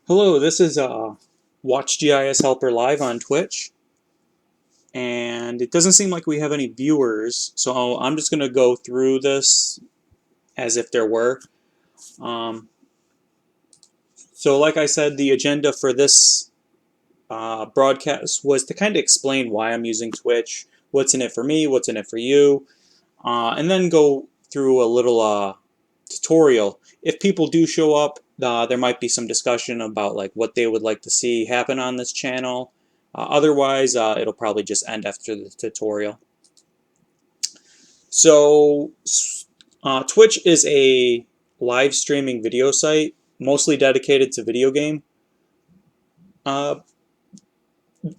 Hello, this is Watch GIS Helper live on Twitch, and it doesn't seem like we have any viewers, so I'm just going to go through this as if there were. Um, so, like I said, the agenda for this broadcast was to kind of explain why I'm using Twitch, what's in it for me, what's in it for you, and then go through a little tutorial. If people do show up, there might be some discussion about like what they would like to see happen on this channel. Otherwise, it'll probably just end after the tutorial. So, Twitch is a live streaming video site, mostly dedicated to uh,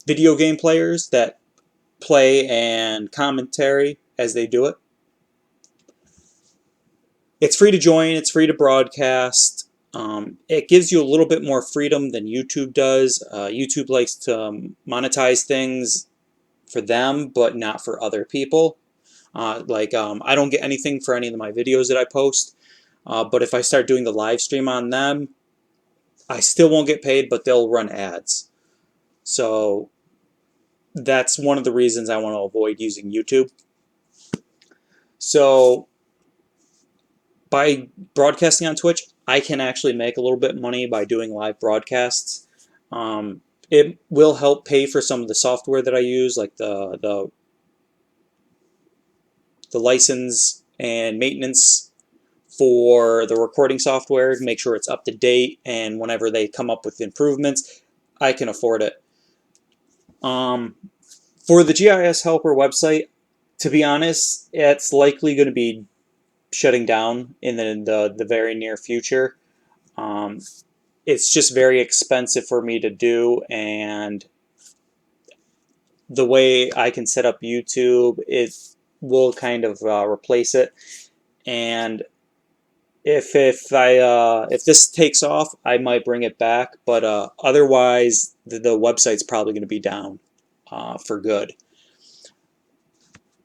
video game players that play and commentary as they do it. It's free to join, it's free to broadcast. It gives you a little bit more freedom than YouTube does. YouTube likes to monetize things for them, but not for other people. I don't get anything for any of my videos that I post, but if I start doing the live stream on them, I still won't get paid, but they'll run ads. So that's one of the reasons I want to avoid using YouTube. So by broadcasting on Twitch, I can actually make a little bit of money by doing live broadcasts. It will help pay for some of the software that I use, like the license and maintenance for the recording software to make sure it's up to date, and whenever they come up with improvements, I can afford it. For the GIS Helper website, to be honest, it's likely going to be shutting down in the very near future. Um, it's just very expensive for me to do, and the way I can set up YouTube, it will kind of replace it. And if this takes off, I might bring it back, but otherwise the website's probably going to be down for good.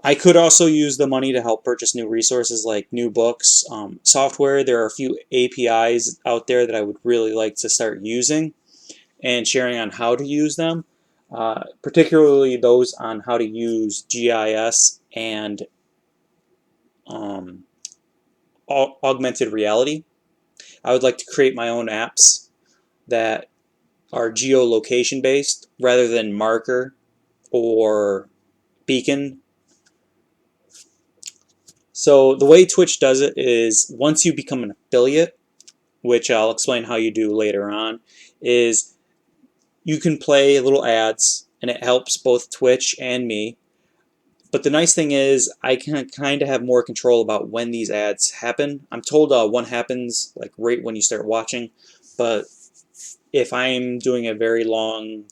I could also use the money to help purchase new resources like new books, software. There are a few APIs out there that I would really like to start using and sharing on how to use them, particularly those on how to use GIS and um, augmented reality. I would like to create my own apps that are geolocation based rather than marker or beacon. So the way Twitch does it is once you become an affiliate, which I'll explain how you do later on, is you can play little ads and it helps both Twitch and me. But the nice thing is I can kind of have more control about when these ads happen. I'm told one happens like right when you start watching, but if I'm doing a very long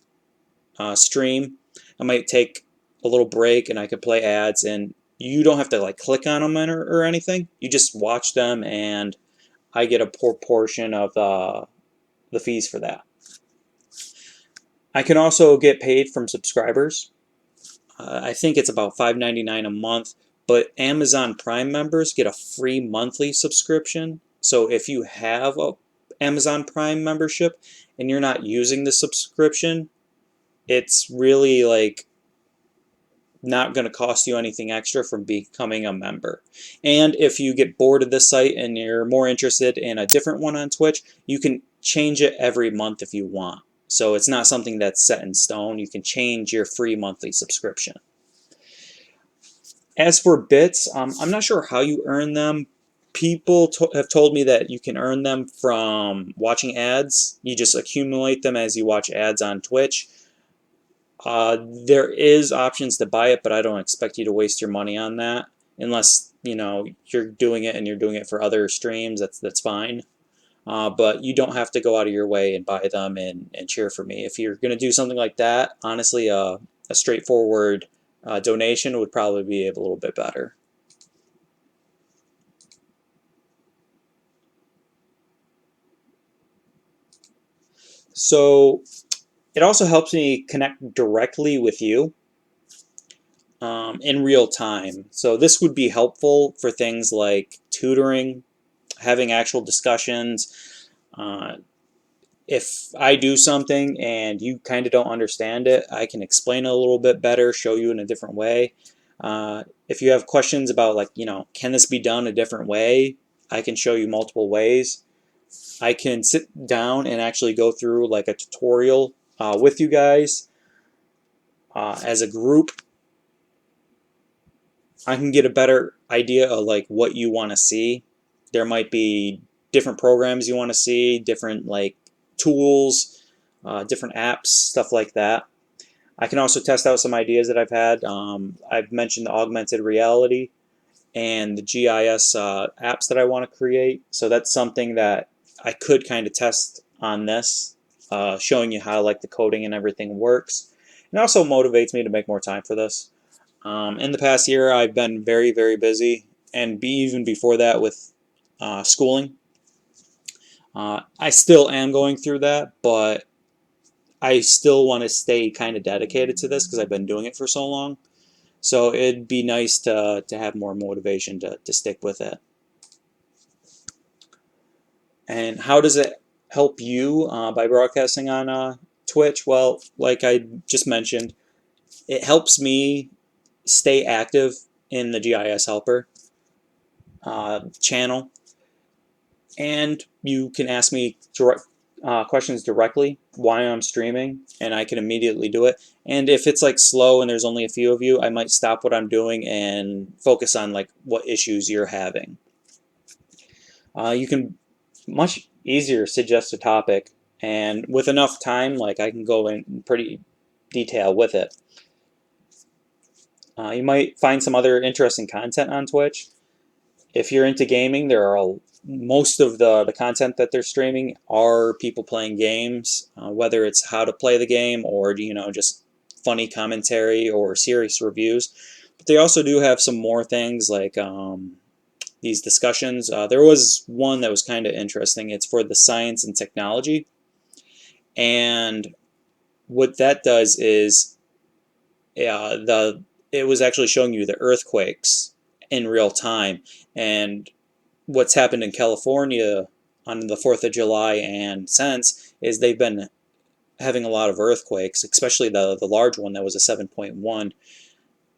stream, I might take a little break and I could play ads, and you don't have to like click on them or anything. You just watch them, and I get a portion of the fees for that. I can also get paid from subscribers. I think it's about $5.99 a month, but Amazon Prime members get a free monthly subscription. So if you have a Amazon Prime membership and you're not using the subscription, it's really like not going to cost you anything extra from becoming a member. And if you get bored of this site and you're more interested in a different one on Twitch, you can change it every month if you want. So it's not something that's set in stone. You can change your free monthly subscription. As for bits, I'm not sure how you earn them. People have told me that you can earn them from watching ads. You just accumulate them as you watch ads on Twitch. There is options to buy it, but I don't expect you to waste your money on that unless you're doing it and you're doing it for other streams. That's fine. But you don't have to go out of your way and buy them and cheer for me. If you're going to do something like that, honestly, a straightforward donation would probably be a little bit better. So it also helps me connect directly with you in real time. So this would be helpful for things like tutoring, having actual discussions. Uh, if I do something and you kind of don't understand it, I can explain it a little bit better, show you in a different way. If you have questions about, like, can this be done a different way, I can show you multiple ways. I can sit down and actually go through like a tutorial with you guys as a group. I can get a better idea of like what you want to see. There might be different programs you want to see, different like tools, different apps, stuff like that. I can also test out some ideas that I've had. I've mentioned the augmented reality and the GIS apps that I want to create. So that's something that I could kind of test on this, showing you how like the coding and everything works. It also motivates me to make more time for this. In the past year, I've been very, very busy, and even before that with schooling. I still am going through that, but I still want to stay kind of dedicated to this because I've been doing it for so long. So it'd be nice to have more motivation to stick with it. And how does it help you by broadcasting on Twitch? Well, like I just mentioned, it helps me stay active in the GIS Helper channel, and you can ask me questions directly while I'm streaming, and I can immediately do it. And if it's like slow and there's only a few of you, I might stop what I'm doing and focus on like what issues you're having. You can much easier suggest a topic, and with enough time, like I can go in pretty detail with it. You might find some other interesting content on Twitch. If you're into gaming, most of the content that they're streaming are people playing games, whether it's how to play the game or just funny commentary or serious reviews. But they also do have some more things like these discussions. There was one that was kind of interesting. It's for the science and technology, and what that does is it was actually showing you the earthquakes in real time, and what's happened in California on the 4th of July and since is they've been having a lot of earthquakes, especially the large one that was a 7.1,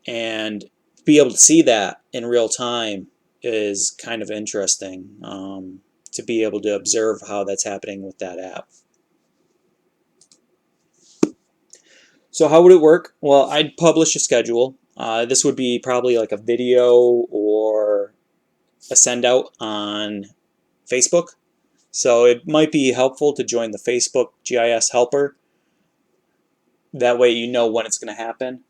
and to be able to see that in real time is kind of interesting, to be able to observe how that's happening with that app. So how would it work? Well, I'd publish a schedule. This would be probably like a video or a send out on Facebook. So it might be helpful to join the Facebook GIS Helper. That way you know when it's going to happen.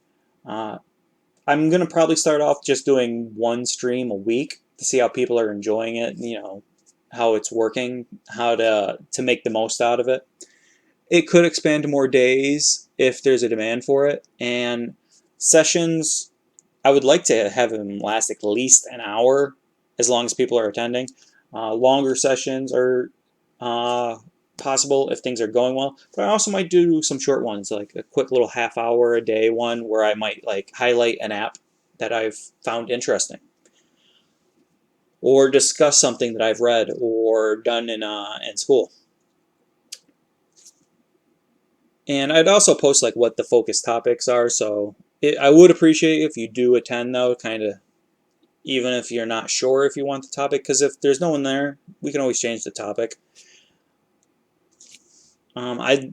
I'm going to probably start off just doing one stream a week to see how people are enjoying it, how it's working, how to make the most out of it. It could expand to more days if there's a demand for it. And sessions, I would like to have them last at least an hour as long as people are attending. Longer sessions are possible if things are going well, but I also might do some short ones, like a quick little half-hour a day one where I might like highlight an app that I've found interesting, or discuss something that I've read or done in school. And I'd also post like what the focus topics are, so I would appreciate if you do attend though, kind of, even if you're not sure if you want the topic, because if there's no one there, we can always change the topic. I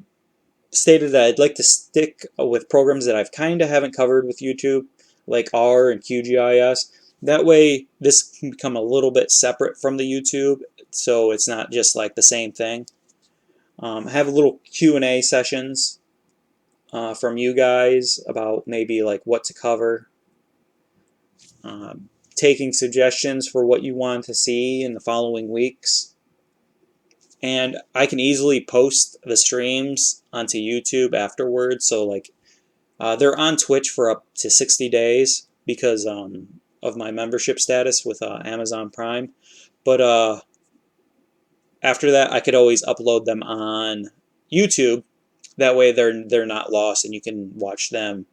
stated that I'd like to stick with programs that I've kind of haven't covered with YouTube, like R and QGIS. That way, this can become a little bit separate from the YouTube, so it's not just like the same thing. Have a little Q&A sessions from you guys about maybe like what to cover. Taking suggestions for what you want to see in the following weeks. And I can easily post the streams onto YouTube afterwards, so like they're on Twitch for up to 60 days because of my membership status with Amazon Prime. But after that, I could always upload them on YouTube. That way they're not lost and you can watch them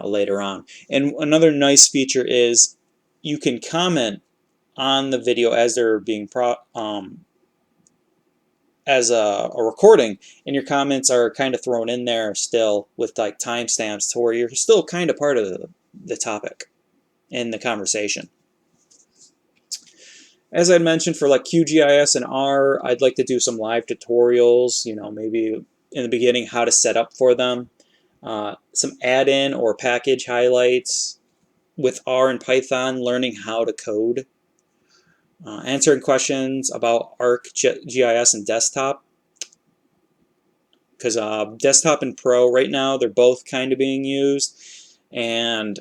later on. And another nice feature is you can comment on the video as they're being as a recording, and your comments are kind of thrown in there still with like timestamps to where you're still kind of part of the topic in the conversation. As I mentioned, for like QGIS and R, I'd like to do some live tutorials, maybe in the beginning how to set up for them, some add-in or package highlights with R and Python, learning how to code, answering questions about ArcGIS and desktop, because desktop and Pro right now, they're both kind of being used, and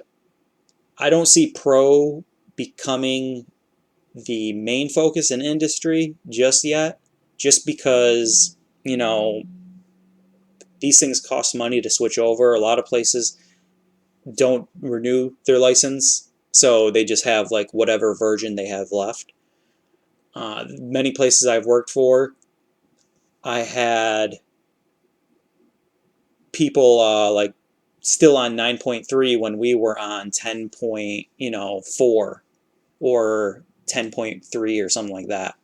I don't see Pro becoming the main focus in industry just yet, just because, these things cost money to switch over. A lot of places don't renew their license, so they just have like whatever version they have left. Many places I've worked for, I had people like still on 9.3 when we were on 10.4 or 10.3 or something like that.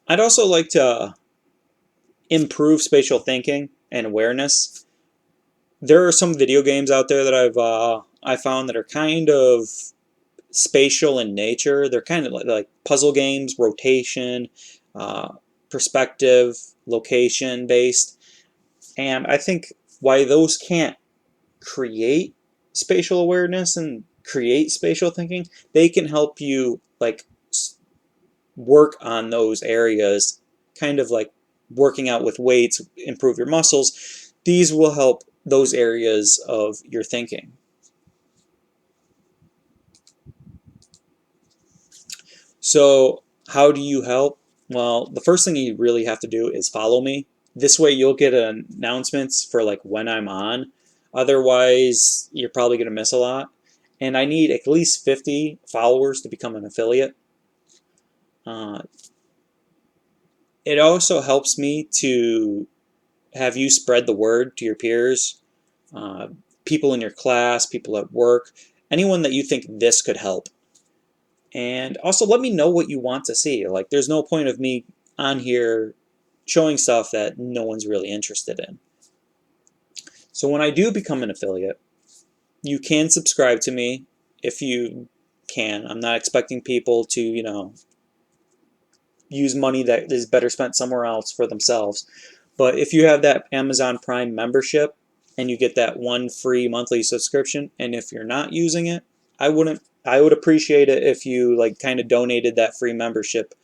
I'd also like to improve spatial thinking and awareness. There are some video games out there that I found that are kind of spatial in nature. They're kind of like puzzle games, rotation, uh, perspective, location based, and I think why those can't create spatial awareness and create spatial thinking, they can help you like work on those areas, kind of like working out with weights, improve your muscles. These will help those areas of your thinking. So how do you help? Well, the first thing you really have to do is follow me. This way you'll get announcements for like when I'm on. Otherwise, you're probably going to miss a lot. And I need at least 50 followers to become an affiliate. Uh, it also helps me to have you spread the word to your peers, uh, people in your class, people at work, anyone that you think this could help. And also let me know what you want to see. Like, there's no point of me on here showing stuff that no one's really interested in. So when I do become an affiliate, you can subscribe to me if you can. I'm not expecting people to, use money that is better spent somewhere else for themselves. But if you have that Amazon Prime membership and you get that one free monthly subscription, and if you're not using it, I would appreciate it if you like kind of donated that free membership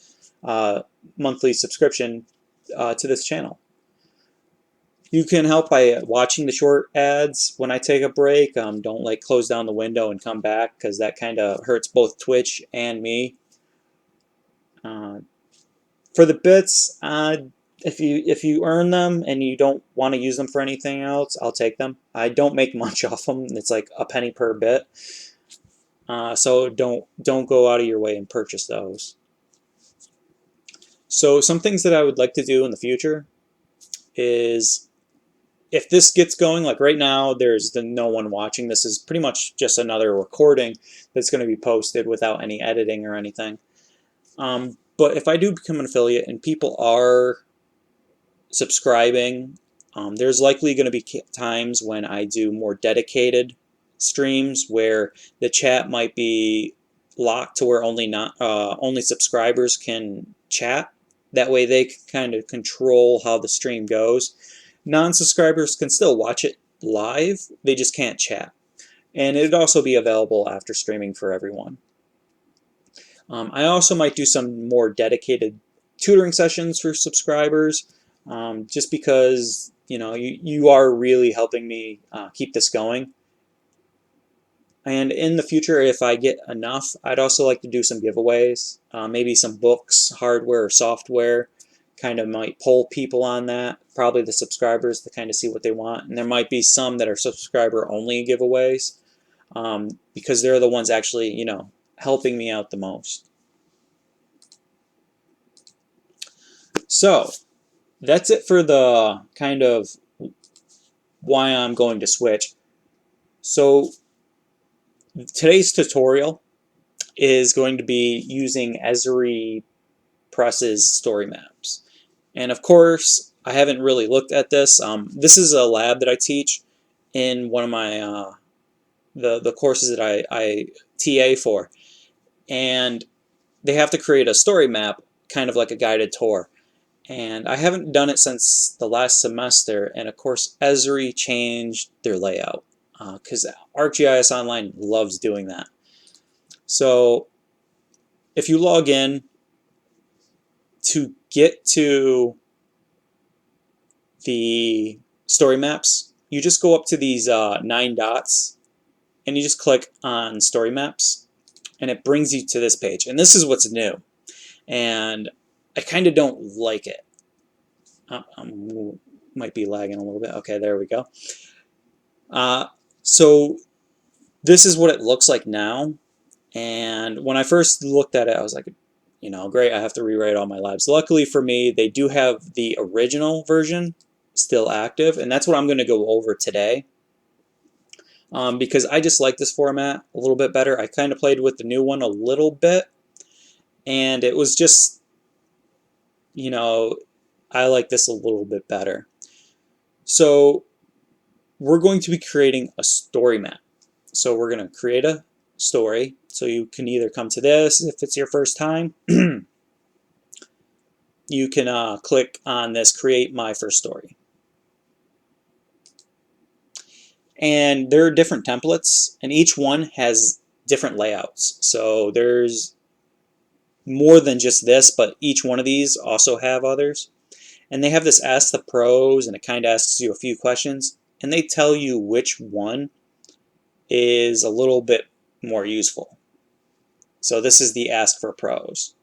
monthly subscription to this channel. You can help by watching the short ads when I take a break. Don't like close down the window and come back, because that kind of hurts both Twitch and me. For the bits, if you earn them and you don't want to use them for anything else, I'll take them. I don't make much off them. It's like a penny per bit. So don't go out of your way and purchase those. So some things that I would like to do in the future is, if this gets going, like right now, there's no one watching. This is pretty much just another recording that's going to be posted without any editing or anything. But if I do become an affiliate and people are subscribing, there's likely going to be times when I do more dedicated streams where the chat might be locked to where only subscribers can chat. That way they can kind of control how the stream goes. Non-subscribers can still watch it live, they just can't chat. And it'd also be available after streaming for everyone. I also might do some more dedicated tutoring sessions for subscribers, just because you are really helping me keep this going. And in the future, if I get enough, I'd also like to do some giveaways, maybe some books, hardware or software. Kind of might poll people on that, probably the subscribers, to kind of see what they want. And there might be some that are subscriber only giveaways, because they're the ones actually helping me out the most. So that's it for the kind of why I'm going to switch. So today's tutorial is going to be using Esri Press's story maps. And of course, I haven't really looked at this. This is a lab that I teach in one of my the courses that I TA for, and they have to create a story map, kind of like a guided tour. And I haven't done it since the last semester, and of course Esri changed their layout because ArcGIS Online loves doing that. So if you log in to get to the story maps, you just go up to these 9 dots and you just click on story maps, and it brings you to this page. And this is what's new, and I kind of don't like it. Might be lagging a little bit. Okay, there we go. So this is what it looks like now. And when I first looked at it, I was like, great, I have to rewrite all my labs. Luckily for me, they do have the original version still active, and that's what I'm going to go over today. Because I just like this format a little bit better. I kind of played with the new one a little bit, and it was just, I like this a little bit better. So we're going to be creating a story map. So we're going to create a story. So you can either come to this if it's your first time. You can click on this, create my first story. And there are different templates, and each one has different layouts. So there's more than just this, but each one of these also have others. And they have this Ask the Pros, and it kind of asks you a few questions, and they tell you which one is a little bit more useful. So this is the Ask for Pros.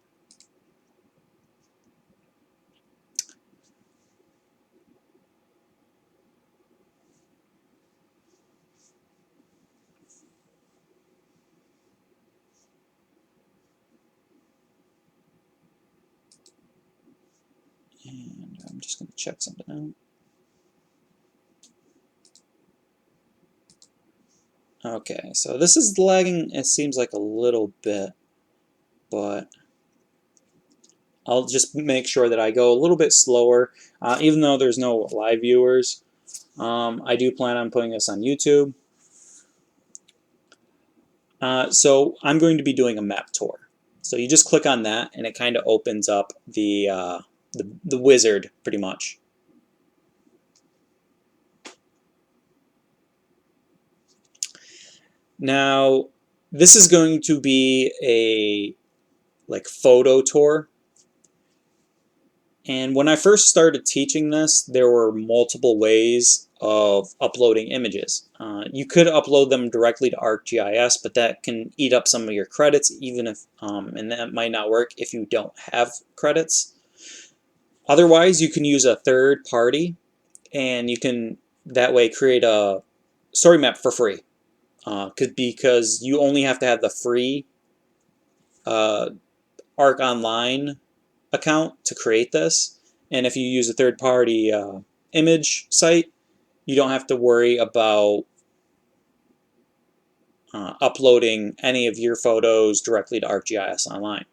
And I'm just going to check something out. Okay, so this is lagging, it seems like a little bit, but I'll just make sure that I go a little bit slower, even though there's no live viewers. I do plan on putting this on YouTube. So I'm going to be doing a map tour. So you just click on that, and it kind of opens up the wizard, pretty much. Now, this is going to be a photo tour. And when I first started teaching this, there were multiple ways of uploading images. You could upload them directly to ArcGIS, but that can eat up some of your credits, even if, and that might not work if you don't have credits. Otherwise, you can use a third party, and you can that way create a story map for free. Because you only have to have the free Arc Online account to create this, and if you use a third-party image site, you don't have to worry about uploading any of your photos directly to ArcGIS Online.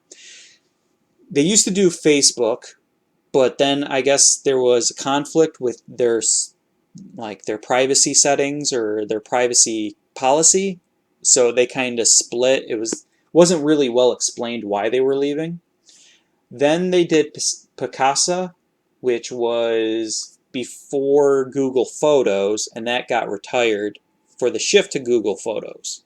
They used to do Facebook, but then I guess there was a conflict with their privacy settings or their privacy policy, so they kind of split. Wasn't really well explained why they were leaving. Then they did Picasa, which was before Google Photos, and that got retired for the shift to Google Photos.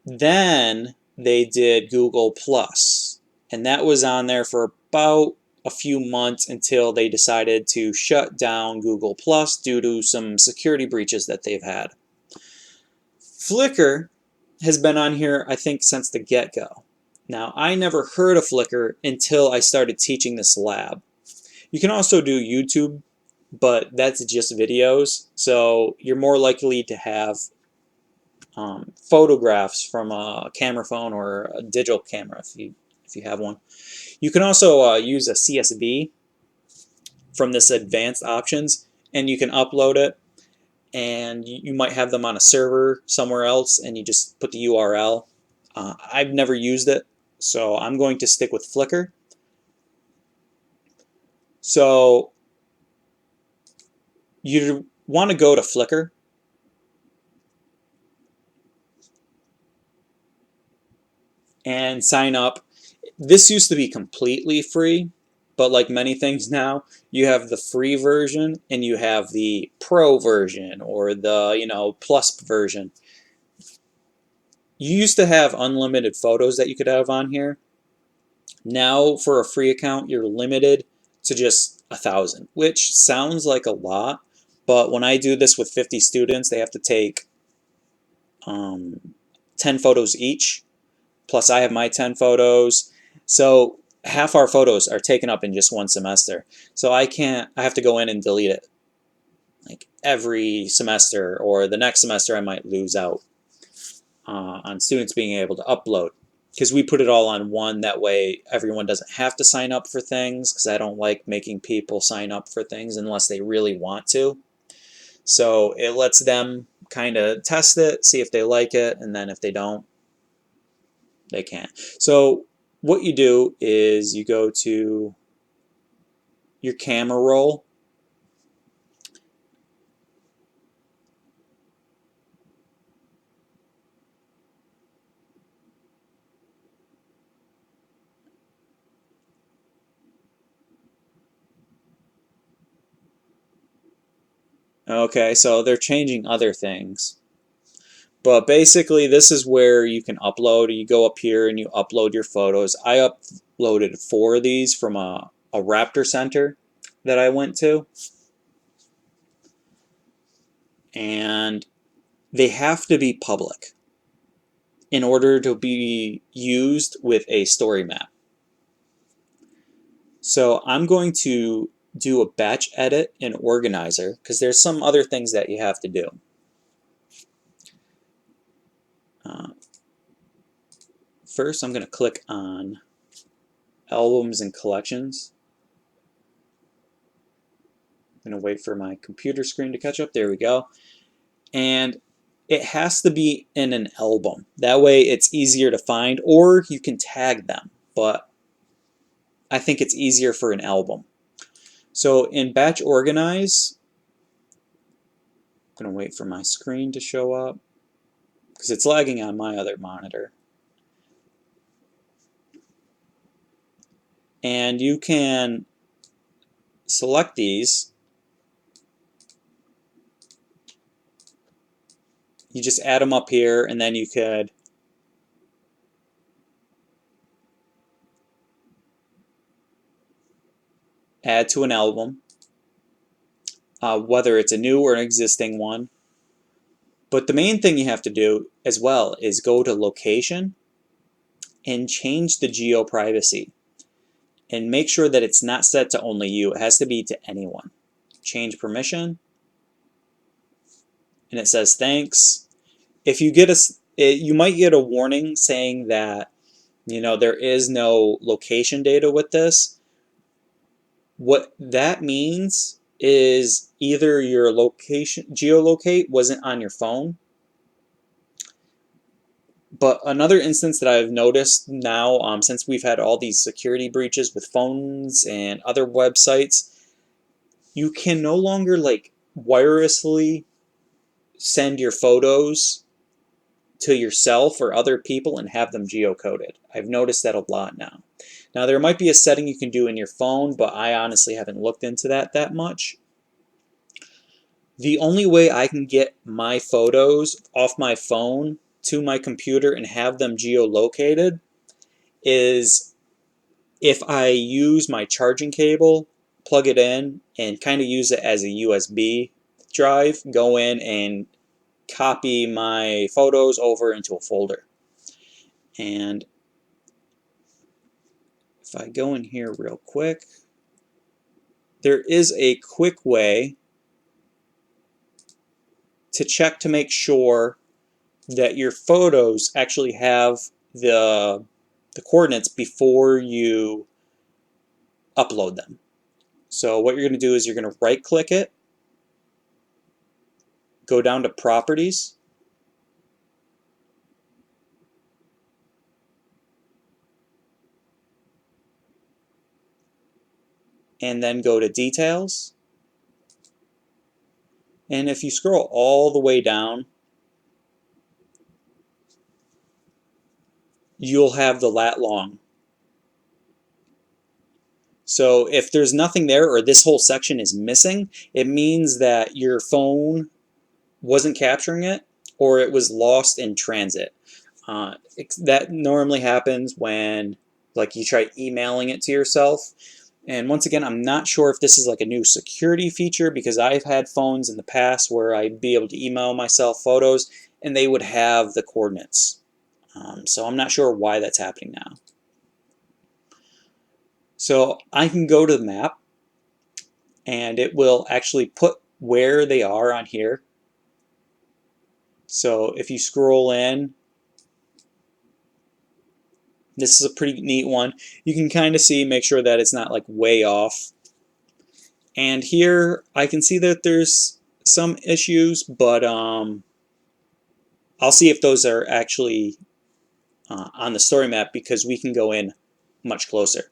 Then they did Google Plus, and that was on there for about a few months until they decided to shut down Google Plus due to some security breaches that they've had. Flickr has been on here, I think, since the get-go. Now, I never heard of Flickr until I started teaching this lab. You can also do YouTube, but that's just videos, so you're more likely to have photographs from a camera phone or a digital camera if you have one. You can also use a CSV from this advanced options, and you can upload it. and you might have them on a server somewhere else, and you just put the URL. I've never used it, so I'm going to stick with Flickr. So you want to go to Flickr, and sign up. This used to be completely free, but like many things now, you have the free version and you have the pro version, or the, plus version. You used to have unlimited photos that you could have on here. Now for a free account, you're limited to just 1,000, which sounds like a lot, but when I do this with 50 students, they have to take 10 photos each, plus I have my 10 photos. So half our photos are taken up in just one semester. So I have to go in and delete it like every semester, or the next semester I might lose out on students being able to upload, because we put it all on one. That way everyone doesn't have to sign up for things, because I don't like making people sign up for things unless they really want to. So it lets them kind of test it, see if they like it, and then if they don't, they can't. So what you do is you go to your camera roll, okay, so they're changing other things. But basically this is where you can upload. You go up here and you upload your photos. I uploaded 4 of these from a Raptor Center that I went to. And they have to be public in order to be used with a story map. So I'm going to do a batch edit in Organizer, because there's some other things that you have to do. First, I'm going to click on Albums and Collections. I'm going to wait for my computer screen to catch up. There we go. And it has to be in an album. That way it's easier to find, or you can tag them, but I think it's easier for an album. So in Batch Organize, I'm going to wait for my screen to show up, because it's lagging on my other monitor. And you can select these. You just add them up here, and then you could add to an album, whether it's a new or an existing one. But the main thing you have to do as well is go to Location and change the geo privacy, and make sure that it's not set to only you. It has to be to anyone. Change permission, and it says thanks. If you get you might get a warning saying that there is no location data with this. What that means is either your location geolocate wasn't on your phone. But another instance that I've noticed now, since we've had all these security breaches with phones and other websites, you can no longer wirelessly send your photos to yourself or other people and have them geocoded. I've noticed that a lot now. Now there might be a setting you can do in your phone, but I honestly haven't looked into that much. The only way I can get my photos off my phone to my computer and have them geolocated is if I use my charging cable, plug it in, and kind of use it as a USB drive, go in and copy my photos over into a folder. And if I go in here real quick, there is a quick way to check to make sure that your photos actually have the coordinates before you upload them. So what you're going to do is you're going to right click it, go down to Properties, and then go to Details. And if you scroll all the way down, you'll have the lat long. So if there's nothing there or this whole section is missing, it means that your phone wasn't capturing it or it was lost in transit. That normally happens when like you try emailing it to yourself. And once again, I'm not sure if this is like a new security feature because I've had phones in the past where I'd be able to email myself photos and they would have the coordinates. So I'm not sure why that's happening now. So I can go to the map and it will actually put where they are on here. So if you scroll in, this is a pretty neat one. You can kind of see, make sure that it's not like way off. And here I can see that there's some issues, but I'll see if those are actually on the story map because we can go in much closer.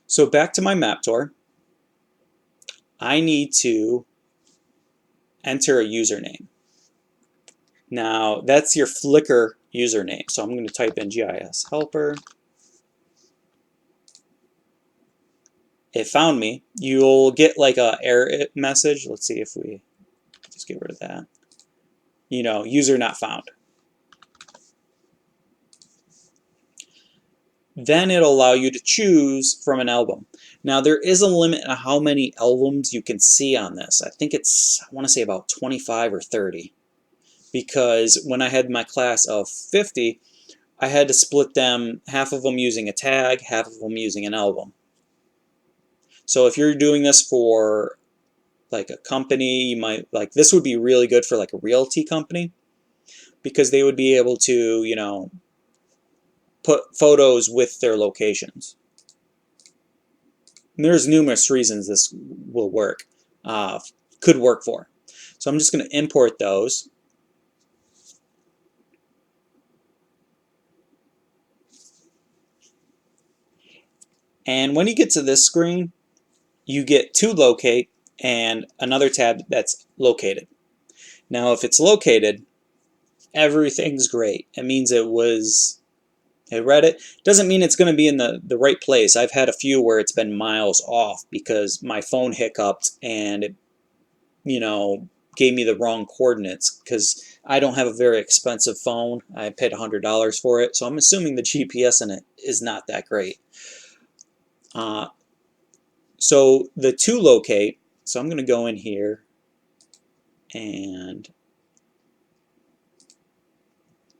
So back to my map tour, I need to enter a username. Now that's your Flickr username. So I'm going to type in GIS helper. It found me. You'll get like a error message. Let's see if we just get rid of that. You know, user not found. Then it'll allow you to choose from an album. Now there is a limit on how many albums you can see on this. I think it's, I want to say about 25 or 30. Because when I had my class of 50, I had to split them, half of them using a tag, half of them using an album. So if you're doing this for like a company, you might, like this would be really good for like a realty company because they would be able to, you know, put photos with their locations. And there's numerous reasons this will work, could work for. So I'm just going to import those. And when you get to this screen, you get to locate and another tab that's located. Now if it's located, everything's great. It means it read it. Doesn't mean it's going to be in the right place. I've had a few where it's been miles off because my phone hiccuped and it, you know, gave me the wrong coordinates because I don't have a very expensive phone. I paid $100 for it, so I'm assuming the GPS in it is not that great. So the to locate, so I'm going to go in here and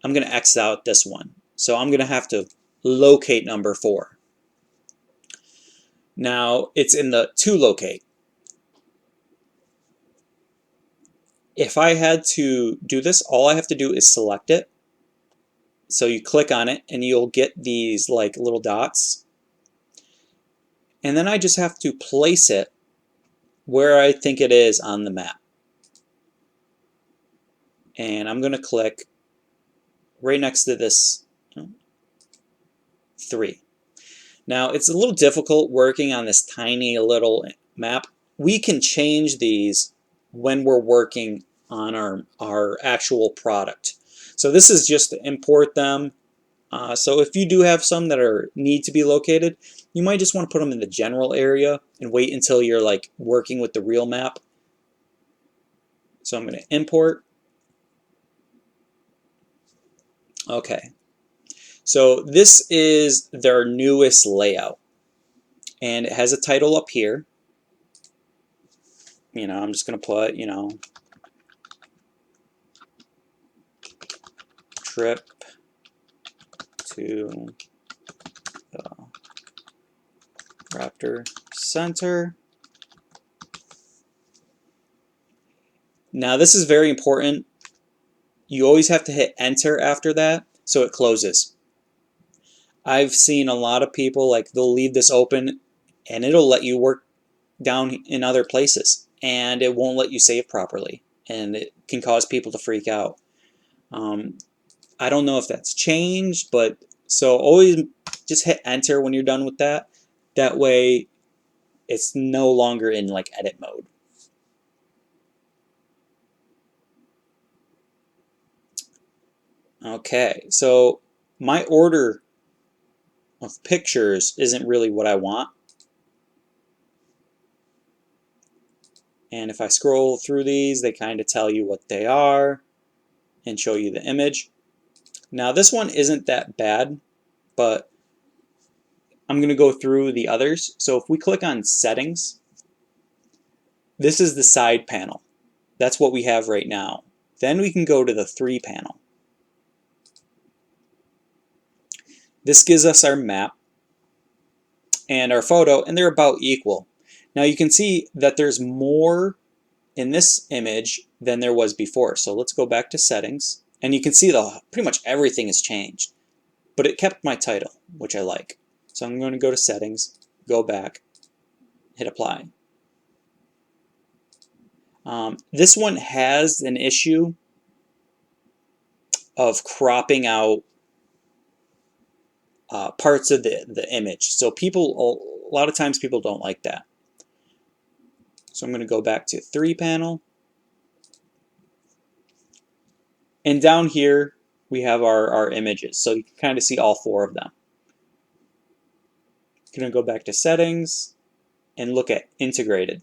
I'm going to X out this one. So I'm going to have to locate number 4. Now it's in the to locate. If I had to do this, all I have to do is select it. So you click on it and you'll get these like little dots. And then I just have to place it where I think it is on the map. And I'm going to click right next to this 3. Now it's a little difficult working on this tiny little map. We can change these when we're working on our actual product. So this is just to import them. So if you do have some that need to be located, you might just want to put them in the general area and wait until you're like working with the real map. So I'm going to import. Okay. So this is their newest layout. And it has a title up here. You know, I'm just going to put, you know, trip to the Raptor Center. Now this is very important. You always have to hit enter after that so it closes. I've seen a lot of people like they'll leave this open and it'll let you work down in other places and it won't let you save properly. and it can cause people to freak out. I don't know if that's changed, but so always just hit enter when you're done with that. That way it's no longer in like edit mode. Okay, so my order of pictures isn't really what I want. And if I scroll through these, they kind of tell you what they are and show you the image. Now this one isn't that bad, but I'm going to go through the others. So if we click on settings, this is the side panel. That's what we have right now. Then we can go to the 3 panel. This gives us our map and our photo, and they're about equal. Now you can see that there's more in this image than there was before. So let's go back to settings, and you can see pretty much everything has changed. But it kept my title, which I like. So I'm going to go to settings, go back, hit apply. This one has an issue of cropping out parts of the image. So a lot of times people don't like that. So I'm going to go back to 3 panel. And down here we have our images. So you can kind of see all 4 of them. I'm going to go back to settings and look at integrated.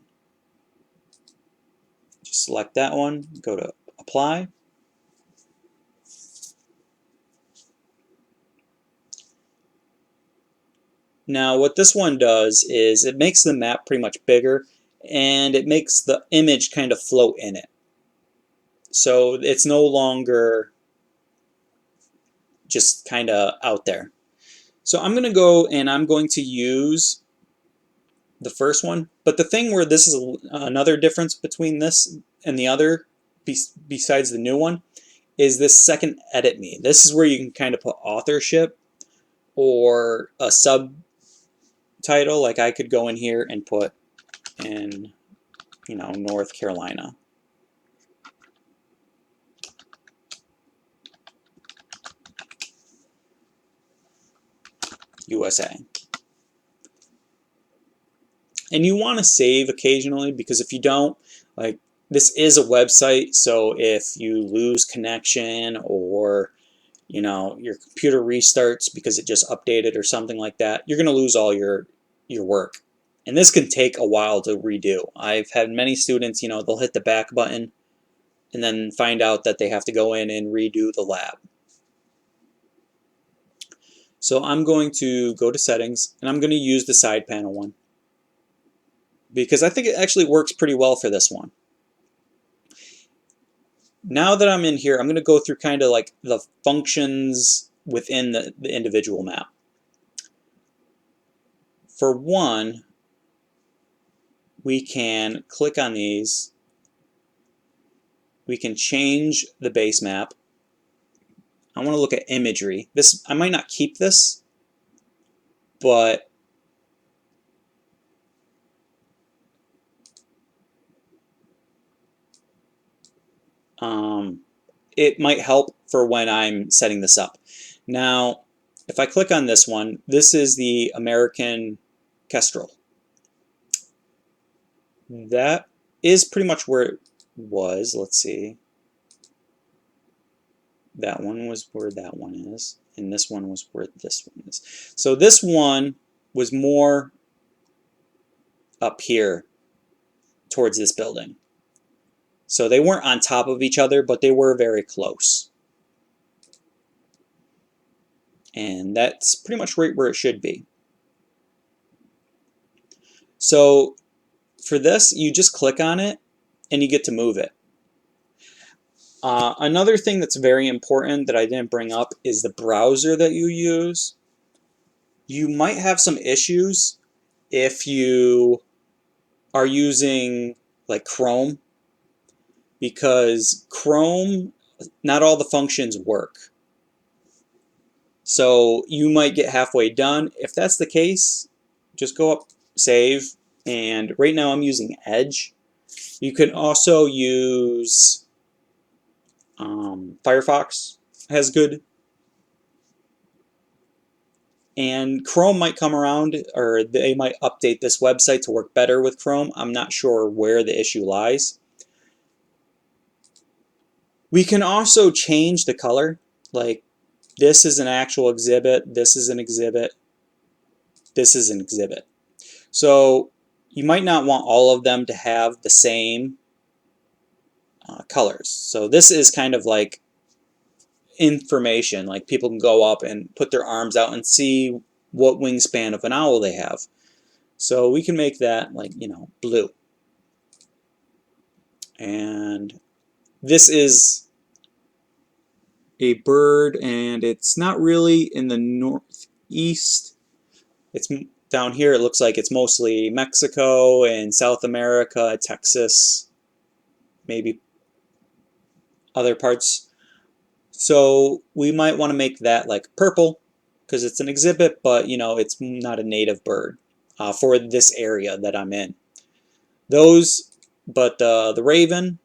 Just select that one, go to apply. Now what this one does is it makes the map pretty much bigger, and it makes the image kind of float in it. So it's no longer just kind of out there. So I'm going to go and I'm going to use the first one. But the thing where this is another difference between this and the other, besides the new one, is this second edit me. This is where you can kind of put authorship or a subtitle. Like I could go in here and put in, North Carolina. USA. And you want to save occasionally, because if you don't, like, this is a website, so if you lose connection or your computer restarts because it just updated or something like that, you're going to lose all your work. And this can take a while to redo. I've had many students, they'll hit the back button and then find out that they have to go in and redo the lab. So I'm going to go to settings, and I'm going to use the side panel one, because I think it actually works pretty well for this one. Now that I'm in here, I'm going to go through kind of like the functions within the individual map. For one, we can click on these. We can change the base map. I want to look at imagery. I might not keep this, but it might help for when I'm setting this up. Now, if I click on this one, this is the American Kestrel. That is pretty much where it was. Let's see. That one was where that one is, and this one was where this one is. So this one was more up here towards this building. So they weren't on top of each other, but they were very close. And that's pretty much right where it should be. So for this, you just click on it and you get to move it. Another thing that's very important that I didn't bring up is the browser that you use. You might have some issues if you are using like Chrome, because Chrome, not all the functions work. So you might get halfway done. If that's the case, just go up, save, and right now I'm using Edge. You can also use Firefox has good, and Chrome might come around, or they might update this website to work better with Chrome. I'm not sure where the issue lies. We can also change the color, like this is an actual exhibit, this is an exhibit, this is an exhibit. So you might not want all of them to have the same colors. So this is kind of like information, like people can go up and put their arms out and see what wingspan of an owl they have. So we can make that like, blue. And this is a bird, and it's not really in the northeast. It's down here. It looks like it's mostly Mexico and South America, Texas, maybe other parts. So we might want to make that like purple because it's an exhibit, but it's not a native bird for this area that I'm in. But the raven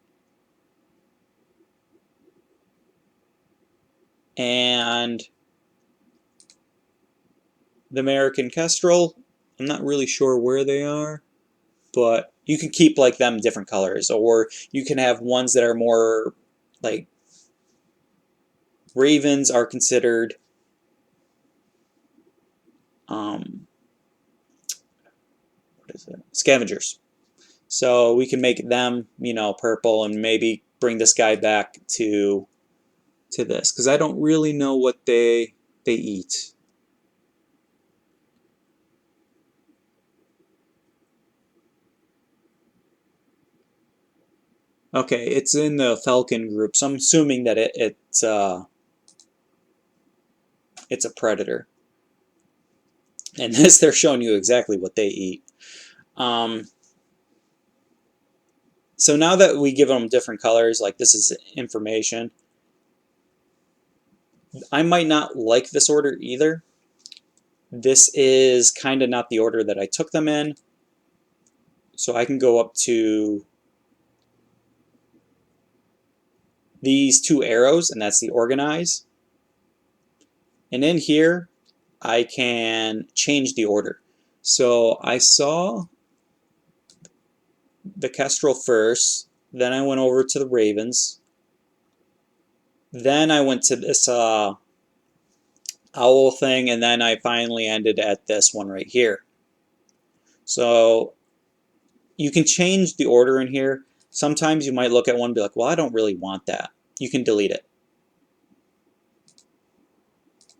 and the American kestrel, I'm not really sure where they are, but you can keep like them different colors, or you can have ones that are more like ravens are considered what is it? Scavengers. So we can make them, purple, and maybe bring this guy back to this, because I don't really know what they eat. Okay, it's in the falcon group, so I'm assuming that it's a predator. And this, they're showing you exactly what they eat. So now that we give them different colors, like this is information, I might not like this order either. This is kind of not the order that I took them in. So I can go up to these two arrows, and that's the organize. And in here, I can change the order. So I saw the kestrel first, then I went over to the ravens, then I went to this owl thing, and then I finally ended at this one right here. So you can change the order in here. Sometimes you might look at one and be like, well, I don't really want that. You can delete it.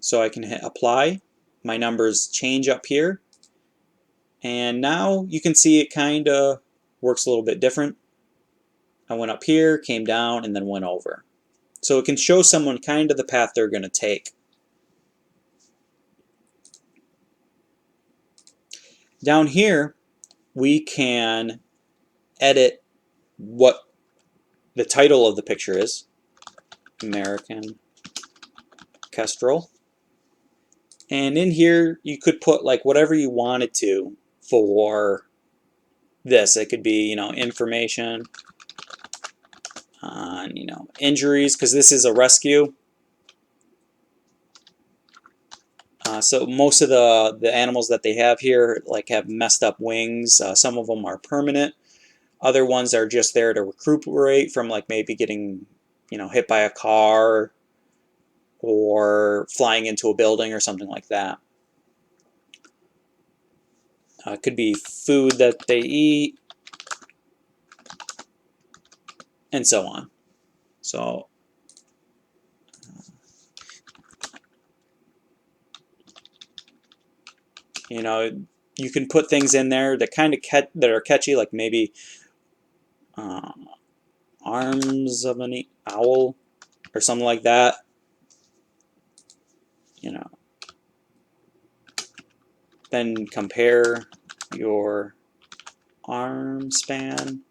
So I can hit apply. My numbers change up here. And now you can see it kind of works a little bit different. I went up here, came down, and then went over. So it can show someone kind of the path they're going to take. Down here, we can edit what the title of the picture is. American kestrel. And in here, you could put like whatever you wanted to for this. It could be, information on, injuries, because this is a rescue. So most of the animals that they have here like have messed up wings. Some of them are permanent. Other ones are just there to recuperate from like maybe getting, hit by a car or flying into a building or something like that. It could be food that they eat, and so on. So you can put things in there that kind of that are catchy, like maybe arms of an owl or something like that. Then compare your arm span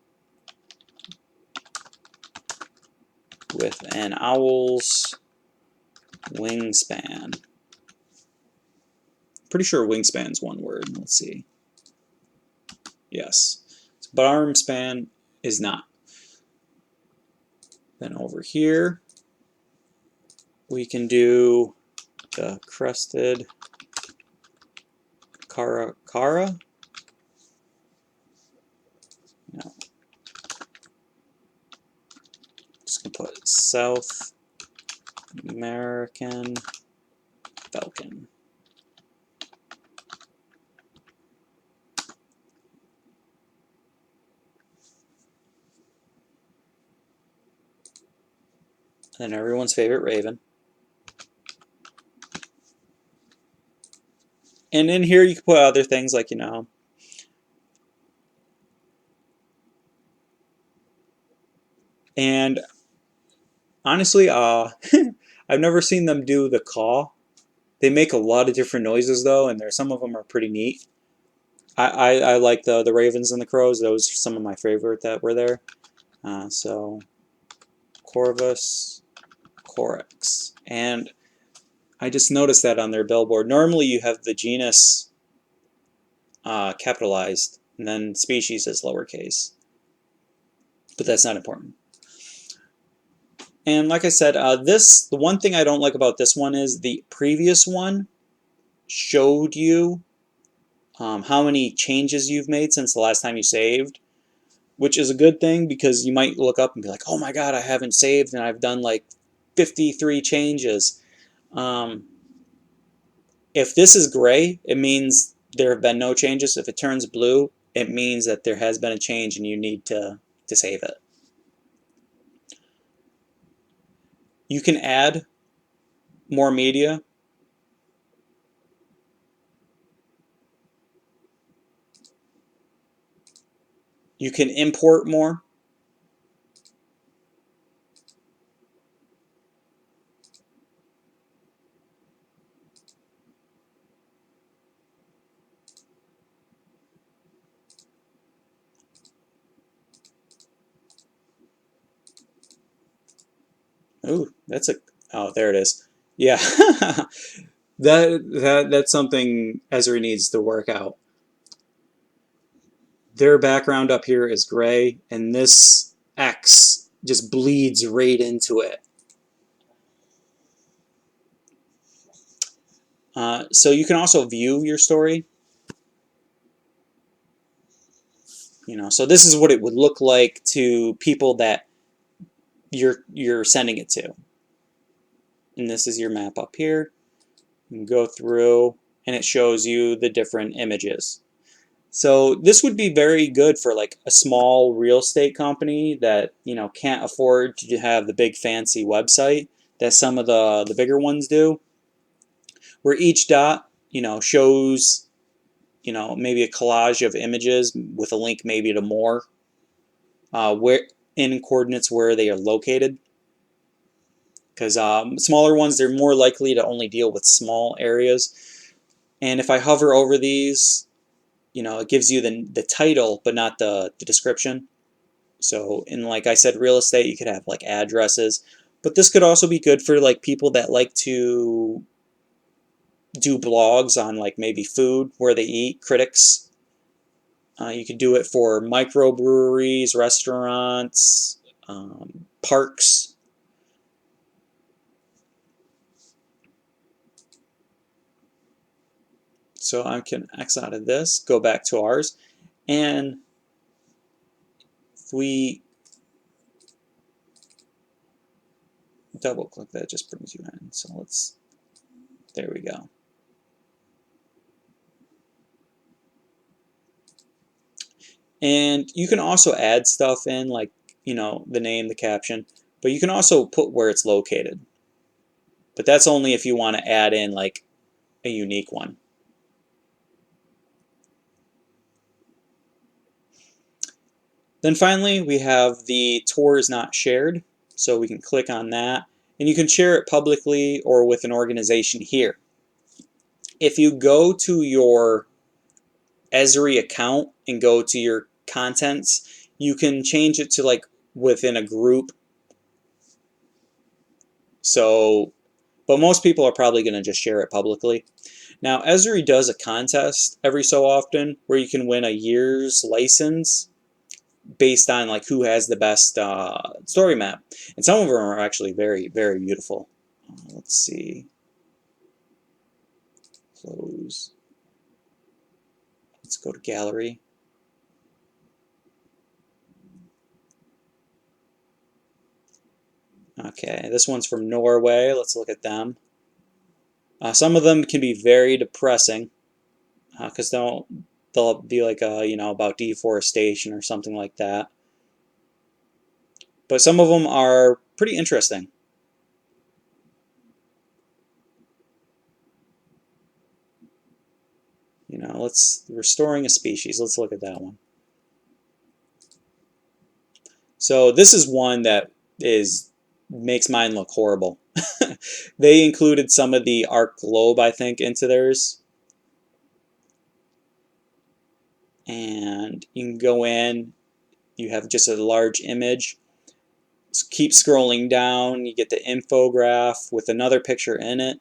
with an owl's wingspan. Pretty sure wingspan's one word. Let's see. Yes. But arm span is not. Then over here, we can do the crested Cara. No, just gonna put South American falcon. And everyone's favorite raven. And in here you can put other things like, and honestly, I've never seen them do the caw. They make a lot of different noises though, and some of them are pretty neat. I like the ravens and the crows. Those are some of my favorite that were there. So Corvus Corax, and I just noticed that on their billboard. Normally you have the genus capitalized, and then species is lowercase, but that's not important. And like I said, the one thing I don't like about this one is the previous one showed you how many changes you've made since the last time you saved, which is a good thing because you might look up and be like, oh my god, I haven't saved and I've done like 53 changes. If this is gray, it means there have been no changes. If it turns blue, it means that there has been a change and you need to save it. You can add more media. You can import more. Ooh, oh, there it is. Yeah. That's something Esri needs to work out. Their background up here is gray, and this X just bleeds right into it. So you can also view your story. So this is what it would look like to people that you're sending it to. And this is your map up here. You can go through, and it shows you the different images. So this would be very good for like a small real estate company that can't afford to have the big fancy website that some of the bigger ones do, where each dot shows maybe a collage of images with a link maybe to more where in coordinates where they are located. Because smaller ones, they're more likely to only deal with small areas. And if I hover over these, it gives you the title, but not the description. So in, like I said, real estate, you could have like addresses. But this could also be good for like people that like to do blogs on like maybe food, where they eat, critics. You could do it for microbreweries, restaurants, parks. So I can X out of this, go back to ours, and if we double click that, just brings you in. So there we go. And you can also add stuff in, like, the name, the caption, but you can also put where it's located. But that's only if you want to add in like a unique one. Then finally, we have the tour is not shared. So we can click on that, and you can share it publicly or with an organization here. If you go to your Esri account and go to your contents, you can change it to like within a group. So, but most people are probably going to just share it publicly. Now, Esri does a contest every so often where you can win a year's license based on like who has the best story map. And some of them are actually very, very beautiful. Let's see. Close. Let's go to gallery. Okay, this one's from Norway. Let's look at them. Some of them can be very depressing because they'll be like about deforestation or something like that. But some of them are pretty interesting. Let's restoring a species. Let's look at that one. So this is one that makes mine look horrible. They included some of the arc globe, I think, into theirs. And you can go in, you have just a large image. Keep scrolling down, you get the infograph with another picture in it.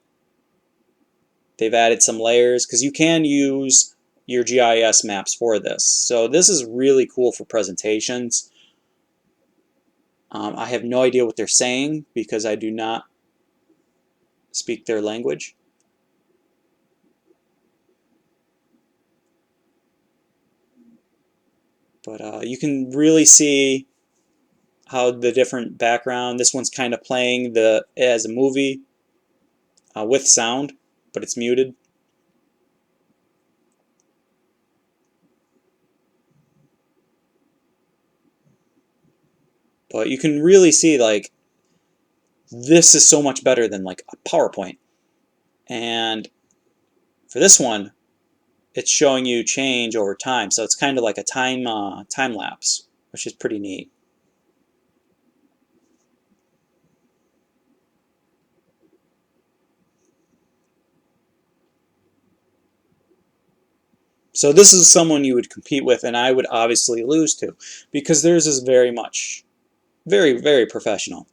They've added some layers because you can use your GIS maps for this. So this is really cool for presentations. I have no idea what they're saying because I do not speak their language. But you can really see how the different background, this one's kind of playing as a movie with sound, but it's muted. But you can really see like this is so much better than like a PowerPoint. And for this one, it's showing you change over time. So it's kind of like a time lapse, which is pretty neat. So this is someone you would compete with, and I would obviously lose to, because theirs is very much, very, very professional.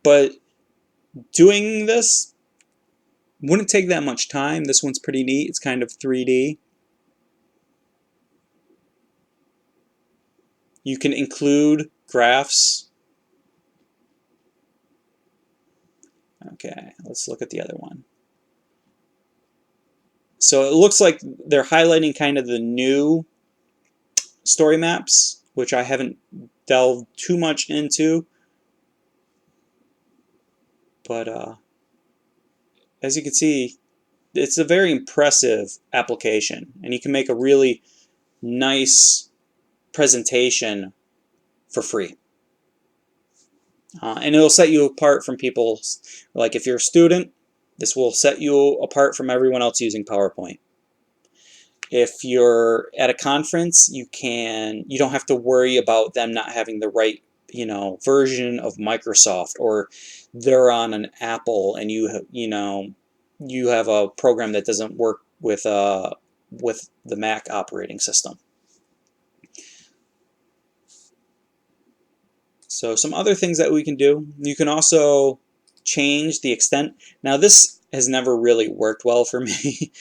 But doing this wouldn't take that much time. This one's pretty neat. It's kind of 3D. You can include graphs. Okay, let's look at the other one. So it looks like they're highlighting kind of the new story maps, which I haven't delved too much into. But as you can see, it's a very impressive application, and you can make a really nice presentation for free. And it'll set you apart from people, like if you're a student, this will set you apart from everyone else using PowerPoint. If you're at a conference, you don't have to worry about them not having the right version of Microsoft, or they're on an Apple and you have a program that doesn't work with the Mac operating system. So some other things that we can do, you can also change the extent. Now this has never really worked well for me.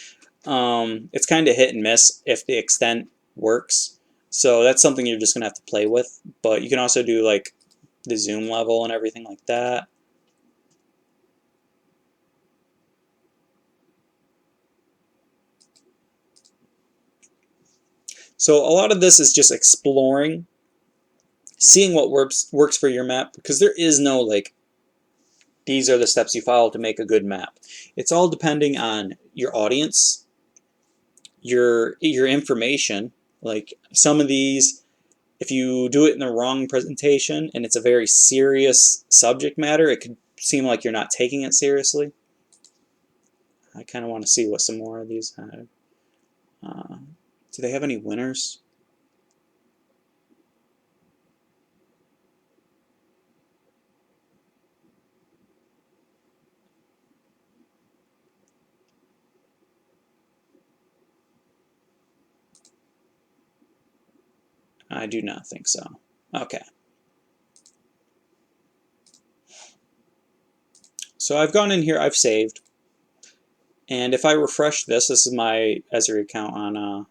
It's kind of hit and miss if the extent works. So that's something you're just going to have to play with. But you can also do like the zoom level and everything like that. So a lot of this is just exploring, seeing what works for your map, because there is no like these are the steps you follow to make a good map. It's all depending on your audience, your information. Like some of these, if you do it in the wrong presentation and it's a very serious subject matter, it could seem like you're not taking it seriously. I kind of want to see what some more of these have. Do they have any winners? I do not think so. Okay. So I've gone in here, I've saved. And if I refresh this, this is my Esri account on.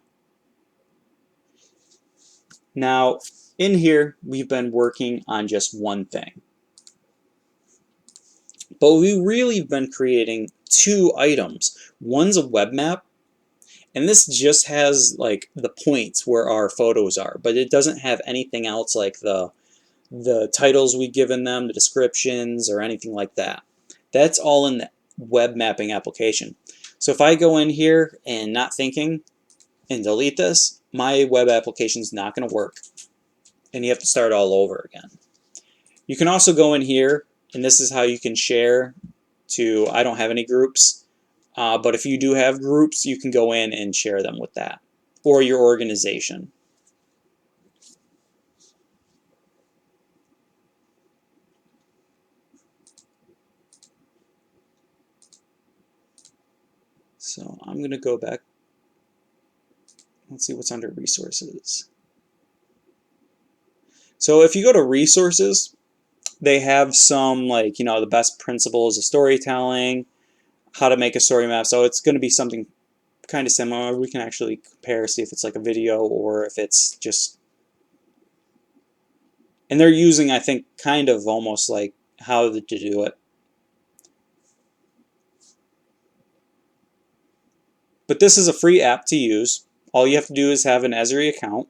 Now, in here, we've been working on just one thing. But we really have been creating two items. One's a web map, and this just has like the points where our photos are, but it doesn't have anything else like the titles we've given them, the descriptions, or anything like that. That's all in the web mapping application. So if I go in here and not thinking and delete this, my web application is not going to work, and you have to start all over again. You can also go in here, and this is how you can share to, I don't have any groups, but if you do have groups, you can go in and share them with that, or your organization. So I'm going to go back. Let's see what's under resources. So if you go to resources, they have some like, the best principles of storytelling, how to make a story map. So it's going to be something kind of similar. We can actually compare, see if it's like a video or if it's just, and they're using, I think, kind of almost like how to do it. But this is a free app to use. All you have to do is have an Esri account.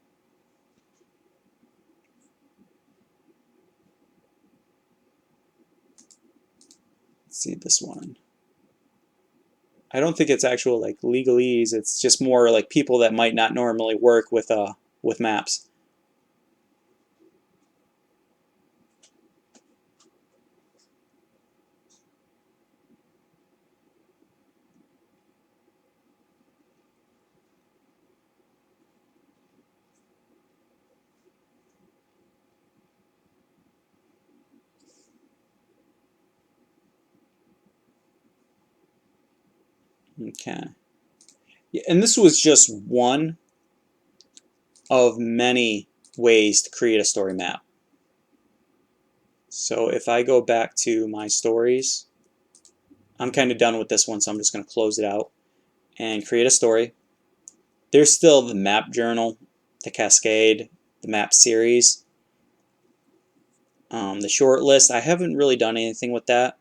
Let's see this one. I don't think it's actual like legalese. It's just more like people that might not normally work with maps. Okay. Yeah, and this was just one of many ways to create a story map. So if I go back to my stories, I'm kind of done with this one, so I'm just going to close it out and create a story. There's still the map journal, the cascade, the map series, the short list. I haven't really done anything with that.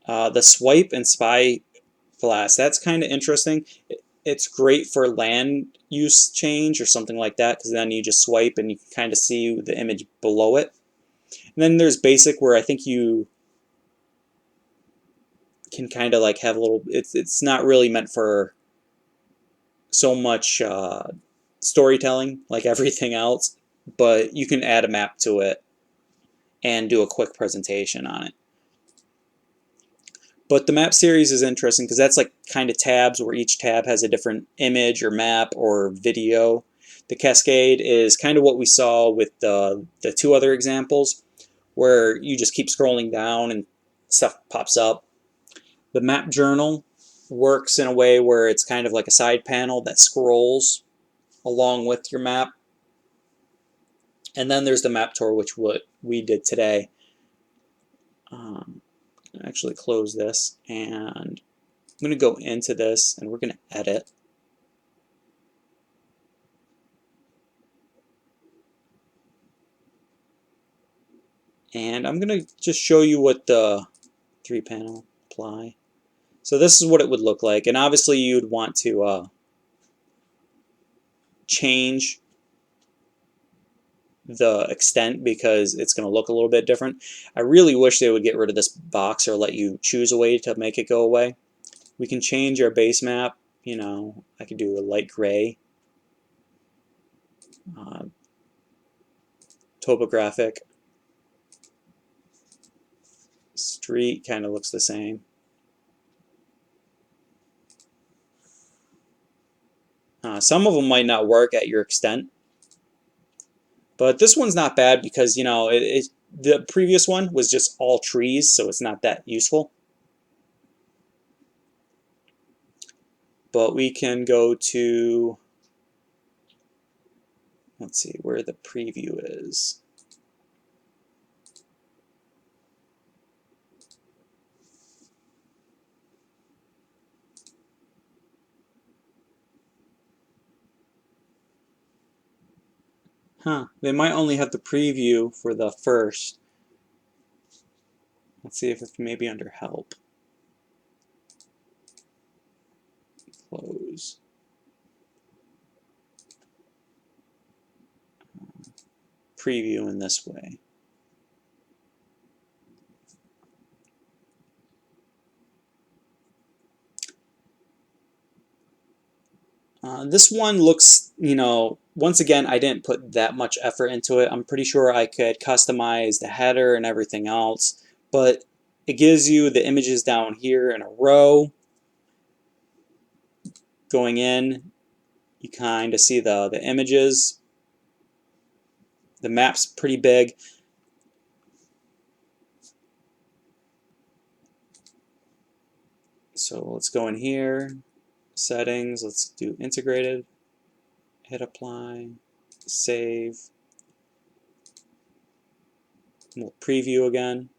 The swipe and spy blast, that's kind of interesting. It's great for land use change or something like that, because then you just swipe and you can kind of see the image below it. And then there's basic, where I think you can kind of like have a little, it's not really meant for so much storytelling like everything else, but you can add a map to it and do a quick presentation on it. But the map series is interesting because that's like kind of tabs where each tab has a different image or map or video. The cascade is kind of what we saw with the two other examples, where you just keep scrolling down and stuff pops up. The map journal works in a way where it's kind of like a side panel that scrolls along with your map. And then there's the map tour, which what we did today. Actually close this, and I'm going to go into this and we're going to edit. And I'm going to just show you what the 3-panel apply. So this is what it would look like, and obviously you'd want to change the extent because it's going to look a little bit different. I really wish they would get rid of this box or let you choose a way to make it go away. We can change our base map. I could do a light gray. Topographic. Street kind of looks the same. Some of them might not work at your extent, but this one's not bad because the previous one was just all trees, so it's not that useful. But we can go to, let's see where the preview is. Huh, they might only have the preview for the first. Let's see if it's maybe under help. Close. Preview in this way. This one looks, once again, I didn't put that much effort into it. I'm pretty sure I could customize the header and everything else, but it gives you the images down here in a row. Going in, you kind of see the images. The map's pretty big. So let's go in here, settings, let's do integrated, hit apply, save, we'll preview again.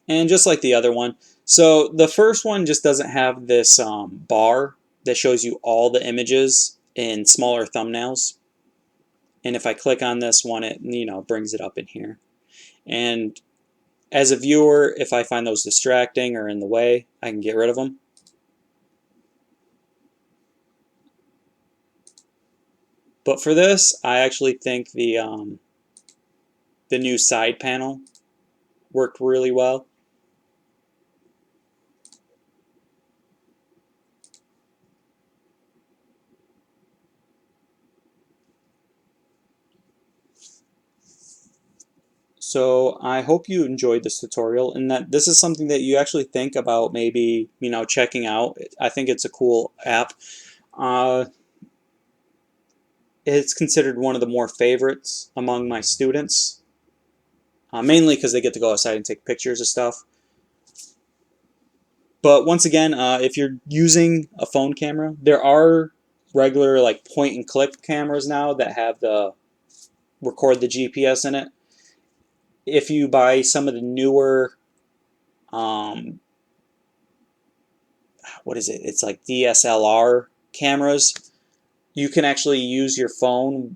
And just like the other one, so the first one just doesn't have this bar that shows you all the images in smaller thumbnails. And if I click on this one, it brings it up in here. And as a viewer, if I find those distracting or in the way, I can get rid of them. But for this, I actually think the new side panel worked really well. So I hope you enjoyed this tutorial and that this is something that you actually think about maybe, checking out. I think it's a cool app. It's considered one of the more favorites among my students, mainly because they get to go outside and take pictures of stuff. But once again, if you're using a phone camera, there are regular like point and click cameras now that have the record the GPS in it. If you buy some of the newer, what is it? It's like DSLR cameras. You can actually use your phone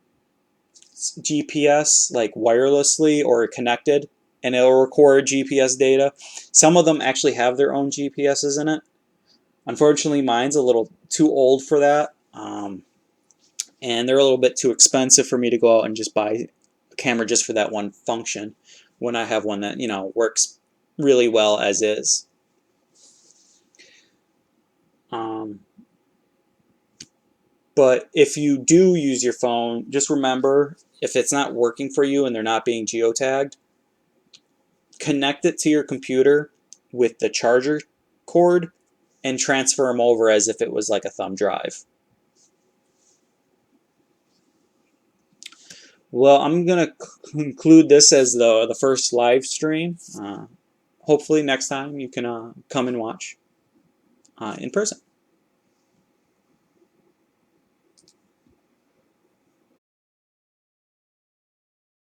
GPS like wirelessly or connected, and it'll record GPS data. Some of them actually have their own GPSs in it. Unfortunately, mine's a little too old for that, and they're a little bit too expensive for me to go out and just buy a camera just for that one function when I have one that works really well as is. But if you do use your phone, just remember, if it's not working for you and they're not being geotagged, connect it to your computer with the charger cord and transfer them over as if it was like a thumb drive. Well, I'm going to conclude this as the first live stream. Hopefully next time you can come and watch in person.